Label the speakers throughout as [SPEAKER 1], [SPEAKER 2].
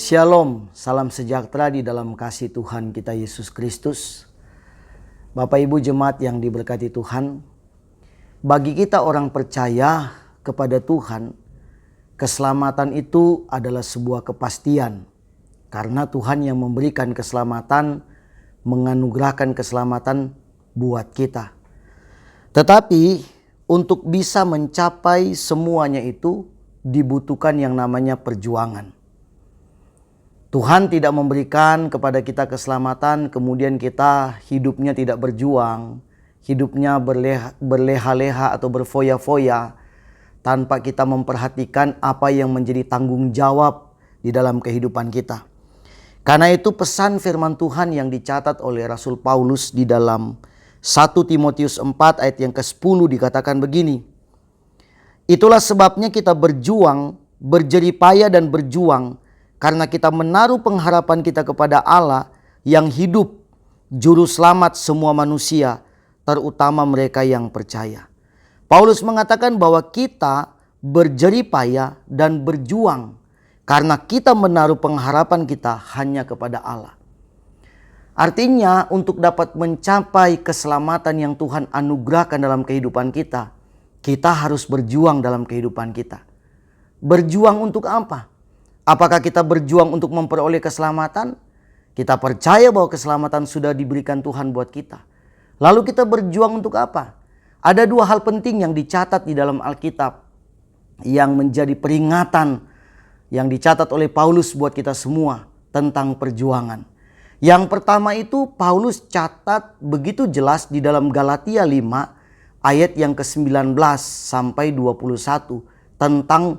[SPEAKER 1] Shalom, salam sejahtera di dalam kasih Tuhan kita Yesus Kristus. Bapak Ibu jemaat yang diberkati Tuhan, bagi kita orang percaya kepada Tuhan, keselamatan itu adalah sebuah kepastian. Karena Tuhan yang memberikan keselamatan, menganugerahkan keselamatan buat kita. Tetapi untuk bisa mencapai semuanya itu dibutuhkan yang namanya perjuangan. Tuhan tidak memberikan kepada kita keselamatan, kemudian kita hidupnya tidak berjuang, hidupnya berleha-leha atau berfoya-foya, tanpa kita memperhatikan apa yang menjadi tanggung jawab di dalam kehidupan kita. Karena itu pesan firman Tuhan yang dicatat oleh Rasul Paulus di dalam 1 Timotius 4 ayat yang ke-10 dikatakan begini. Itulah sebabnya kita berjuang, berjeripaya dan berjuang, karena kita menaruh pengharapan kita kepada Allah yang hidup, juru selamat semua manusia, terutama mereka yang percaya. Paulus mengatakan bahwa kita berjeripaya dan berjuang karena kita menaruh pengharapan kita hanya kepada Allah. Artinya untuk dapat mencapai keselamatan yang Tuhan anugerahkan dalam kehidupan kita, kita harus berjuang dalam kehidupan kita. Berjuang untuk apa? Apakah kita berjuang untuk memperoleh keselamatan? Kita percaya bahwa keselamatan sudah diberikan Tuhan buat kita. Lalu kita berjuang untuk apa? Ada dua hal penting yang dicatat di dalam Alkitab yang menjadi peringatan yang dicatat oleh Paulus buat kita semua tentang perjuangan. Yang pertama itu Paulus catat begitu jelas di dalam Galatia 5 ayat yang ke-19 sampai 21 tentang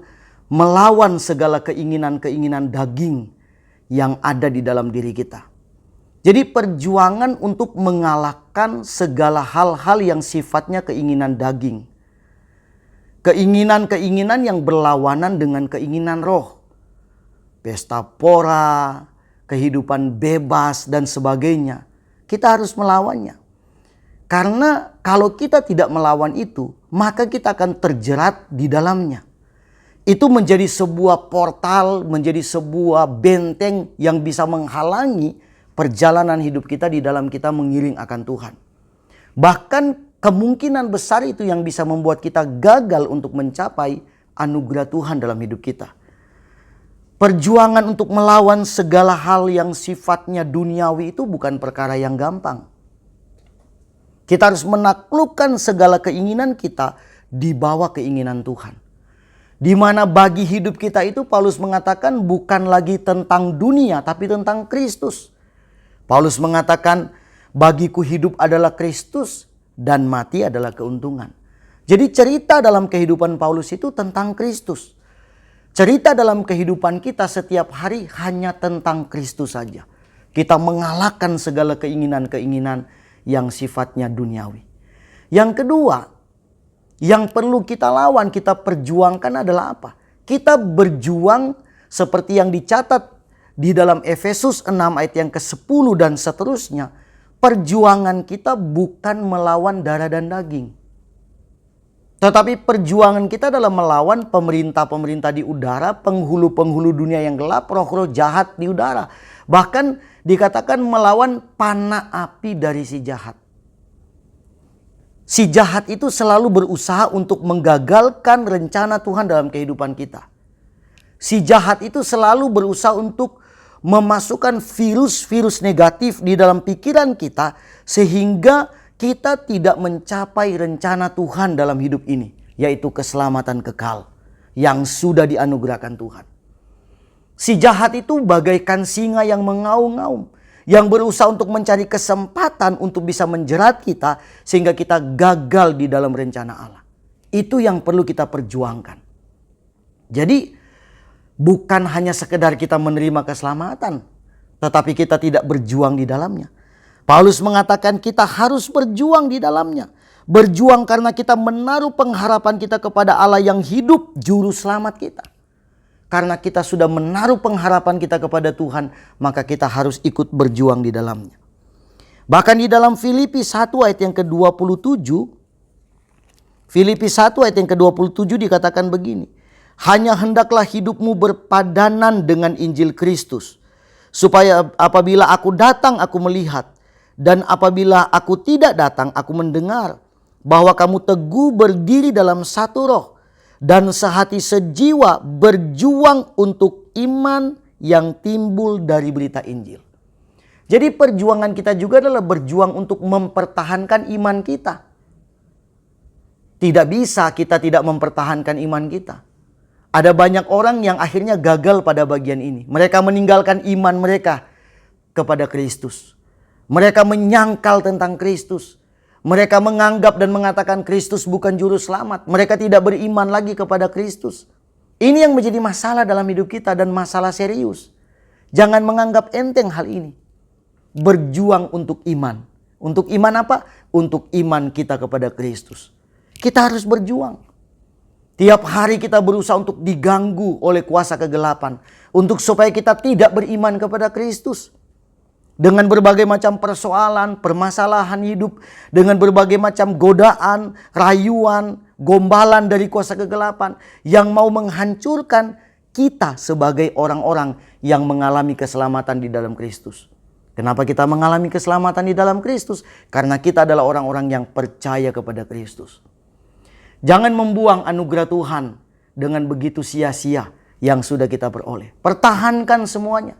[SPEAKER 1] melawan segala keinginan-keinginan daging yang ada di dalam diri kita. Jadi perjuangan untuk mengalahkan segala hal-hal yang sifatnya keinginan daging. Keinginan-keinginan yang berlawanan dengan keinginan roh. Pesta pora, kehidupan bebas dan sebagainya. Kita harus melawannya. Karena kalau kita tidak melawan itu, maka kita akan terjerat di dalamnya. Itu menjadi sebuah portal, menjadi sebuah benteng yang bisa menghalangi perjalanan hidup kita di dalam kita mengiring akan Tuhan. Bahkan kemungkinan besar itu yang bisa membuat kita gagal untuk mencapai anugerah Tuhan dalam hidup kita. Perjuangan untuk melawan segala hal yang sifatnya duniawi itu bukan perkara yang gampang. Kita harus menaklukkan segala keinginan kita di bawah keinginan Tuhan. Di mana bagi hidup kita itu Paulus mengatakan bukan lagi tentang dunia tapi tentang Kristus. Paulus mengatakan bagiku hidup adalah Kristus dan mati adalah keuntungan. Jadi cerita dalam kehidupan Paulus itu tentang Kristus. Cerita dalam kehidupan kita setiap hari hanya tentang Kristus saja. Kita mengalahkan segala keinginan-keinginan yang sifatnya duniawi. Yang kedua, yang perlu kita lawan, kita perjuangkan adalah apa? Kita berjuang seperti yang dicatat di dalam Efesus 6 ayat yang ke-10 dan seterusnya. Perjuangan kita bukan melawan darah dan daging. Tetapi perjuangan kita adalah melawan pemerintah-pemerintah di udara, penghulu-penghulu dunia yang gelap, roh-roh jahat di udara. Bahkan dikatakan melawan panah api dari si jahat. Si jahat itu selalu berusaha untuk menggagalkan rencana Tuhan dalam kehidupan kita. Si jahat itu selalu berusaha untuk memasukkan virus-virus negatif di dalam pikiran kita sehingga kita tidak mencapai rencana Tuhan dalam hidup ini, yaitu keselamatan kekal yang sudah dianugerahkan Tuhan. Si jahat itu bagaikan singa yang mengaum-ngaum, yang berusaha untuk mencari kesempatan untuk bisa menjerat kita sehingga kita gagal di dalam rencana Allah. Itu yang perlu kita perjuangkan. Jadi bukan hanya sekedar kita menerima keselamatan, tetapi kita tidak berjuang di dalamnya. Paulus mengatakan kita harus berjuang di dalamnya. Berjuang karena kita menaruh pengharapan kita kepada Allah yang hidup, juru selamat kita. Karena kita sudah menaruh pengharapan kita kepada Tuhan, maka kita harus ikut berjuang di dalamnya. Bahkan di dalam Filipi 1 ayat yang ke-27, Filipi 1 ayat yang ke-27 dikatakan begini. Hanya hendaklah hidupmu berpadanan dengan Injil Kristus, supaya apabila aku datang aku melihat, dan apabila aku tidak datang aku mendengar, bahwa kamu teguh berdiri dalam satu roh, dan sehati sejiwa berjuang untuk iman yang timbul dari berita Injil. Jadi perjuangan kita juga adalah berjuang untuk mempertahankan iman kita. Tidak bisa kita tidak mempertahankan iman kita. Ada banyak orang yang akhirnya gagal pada bagian ini. Mereka meninggalkan iman mereka kepada Kristus. Mereka menyangkal tentang Kristus. Mereka menganggap dan mengatakan Kristus bukan juru selamat. Mereka tidak beriman lagi kepada Kristus. Ini yang menjadi masalah dalam hidup kita dan masalah serius. Jangan menganggap enteng hal ini. Berjuang untuk iman. Untuk iman apa? Untuk iman kita kepada Kristus. Kita harus berjuang. Tiap hari kita berusaha untuk diganggu oleh kuasa kegelapan. Untuk supaya kita tidak beriman kepada Kristus. Dengan berbagai macam persoalan, permasalahan hidup. Dengan berbagai macam godaan, rayuan, gombalan dari kuasa kegelapan. Yang mau menghancurkan kita sebagai orang-orang yang mengalami keselamatan di dalam Kristus. Kenapa kita mengalami keselamatan di dalam Kristus? Karena kita adalah orang-orang yang percaya kepada Kristus. Jangan membuang anugerah Tuhan dengan begitu sia-sia yang sudah kita peroleh. Pertahankan semuanya.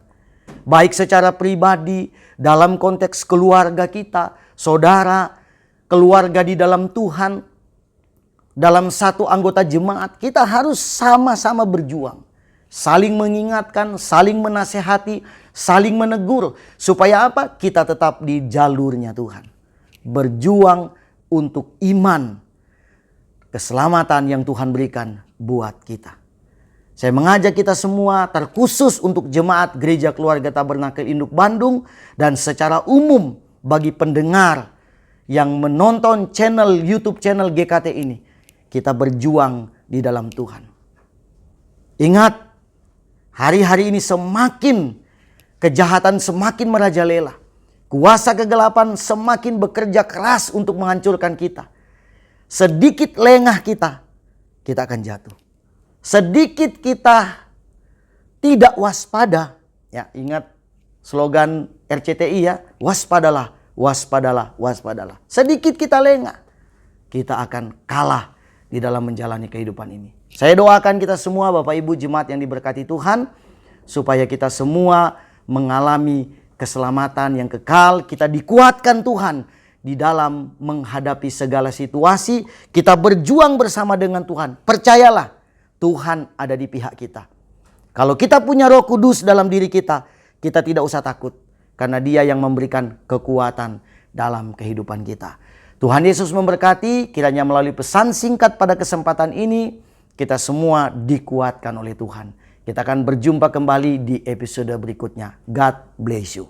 [SPEAKER 1] Baik secara pribadi, dalam konteks keluarga kita, saudara, keluarga di dalam Tuhan, dalam satu anggota jemaat, kita harus sama-sama berjuang. Saling mengingatkan, saling menasehati, saling menegur. Supaya apa? Kita tetap di jalurnya Tuhan. Berjuang untuk iman. Keselamatan yang Tuhan berikan buat kita. Saya mengajak kita semua, terkhusus untuk jemaat Gereja Keluarga Tabernakel Induk Bandung, dan secara umum bagi pendengar yang menonton YouTube channel GKT ini, kita berjuang di dalam Tuhan. Ingat, hari-hari ini semakin kejahatan semakin merajalela. Kuasa kegelapan semakin bekerja keras untuk menghancurkan kita. Sedikit lengah kita akan jatuh. Sedikit kita tidak waspada. Ya, ingat slogan RCTI ya, waspadalah, waspadalah, waspadalah. Sedikit kita lengah, kita akan kalah di dalam menjalani kehidupan ini. Saya doakan kita semua Bapak Ibu jemaat yang diberkati Tuhan, supaya kita semua mengalami keselamatan yang kekal, kita dikuatkan Tuhan di dalam menghadapi segala situasi. Kita berjuang bersama dengan Tuhan. Percayalah, Tuhan ada di pihak kita. Kalau kita punya Roh Kudus dalam diri kita, kita tidak usah takut. Karena Dia yang memberikan kekuatan dalam kehidupan kita. Tuhan Yesus memberkati. Kiranya melalui pesan singkat pada kesempatan ini, kita semua dikuatkan oleh Tuhan. Kita akan berjumpa kembali di episode berikutnya. God bless you.